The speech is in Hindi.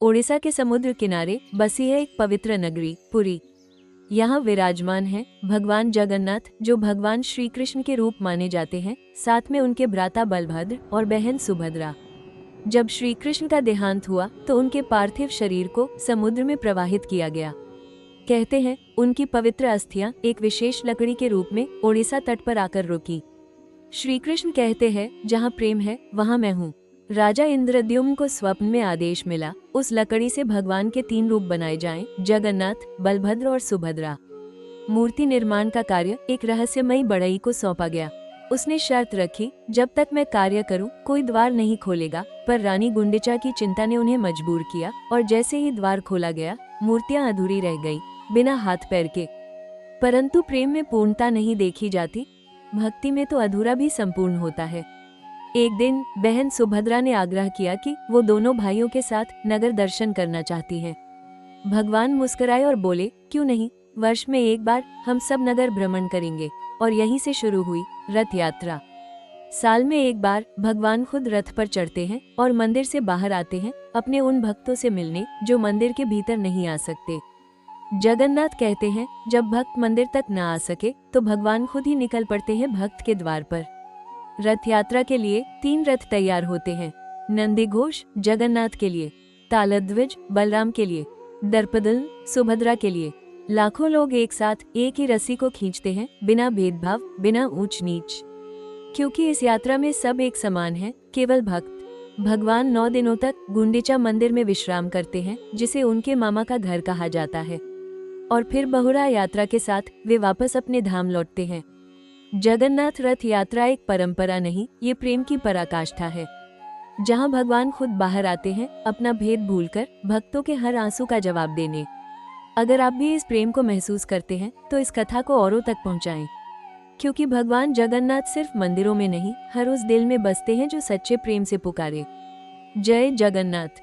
ओडिशा के समुद्र किनारे बसी है एक पवित्र नगरी पुरी। यहाँ विराजमान है भगवान जगन्नाथ, जो भगवान श्री कृष्ण के रूप माने जाते हैं, साथ में उनके भ्राता बलभद्र और बहन सुभद्रा। जब श्री कृष्ण का देहांत हुआ तो उनके पार्थिव शरीर को समुद्र में प्रवाहित किया गया। कहते हैं उनकी पवित्र अस्थियां एक विशेष लकड़ी के रूप में ओडिशा तट पर आकर रुकी। श्री कृष्ण कहते हैं, जहाँ प्रेम है वहाँ मैं हूँ। राजा इंद्रद्युम्न को स्वप्न में आदेश मिला, उस लकड़ी से भगवान के 3 रूप बनाए जाएं, जगन्नाथ, बलभद्र और सुभद्रा। मूर्ति निर्माण का कार्य एक रहस्यमयी बढ़ई को सौंपा गया। उसने शर्त रखी, जब तक मैं कार्य करूं कोई द्वार नहीं खोलेगा, पर रानी गुंडिचा की चिंता ने उन्हें मजबूर किया और जैसे ही द्वार खोला गया, मूर्तियां अधूरी रह गई, बिना हाथ पैर के। परंतु प्रेम में पूर्णता नहीं देखी जाती, भक्ति में तो अधूरा भी संपूर्ण होता है। एक दिन बहन सुभद्रा ने आग्रह किया कि वो दोनों भाइयों के साथ नगर दर्शन करना चाहती है। भगवान मुस्कुराए और बोले, क्यों नहीं, वर्ष में एक बार हम सब नगर भ्रमण करेंगे। और यहीं से शुरू हुई रथ यात्रा। साल में एक बार भगवान खुद रथ पर चढ़ते हैं और मंदिर से बाहर आते हैं, अपने उन भक्तों से मिलने जो मंदिर के भीतर नहीं आ सकते। जगन्नाथ कहते हैं, जब भक्त मंदिर तक न आ सके तो भगवान खुद ही निकल पड़ते हैं भक्त के द्वार पर। रथ यात्रा के लिए 3 रथ तैयार होते हैं। नंदीघोष जगन्नाथ के लिए, तालध्वज बलराम के लिए, दर्पदलन सुभद्रा के लिए। लाखों लोग एक साथ एक ही रस्सी को खींचते हैं, बिना भेदभाव, बिना ऊंच नीच। क्योंकि इस यात्रा में सब एक समान है, केवल भक्त। भगवान 9 दिनों तक गुंडिचा मंदिर में विश्राम करते हैं, जिसे उनके मामा का घर कहा जाता है। और फिर बहुरा यात्रा के साथ वे वापस अपने धाम लौटते हैं। जगन्नाथ रथ यात्रा एक परंपरा नहीं, ये प्रेम की पराकाष्ठा है, जहां भगवान खुद बाहर आते हैं, अपना भेद भूलकर भक्तों के हर आंसू का जवाब देने। अगर आप भी इस प्रेम को महसूस करते हैं तो इस कथा को औरों तक पहुंचाएं, क्योंकि भगवान जगन्नाथ सिर्फ मंदिरों में नहीं, हर उस दिल में बसते हैं जो सच्चे प्रेम से पुकारे। जय जगन्नाथ।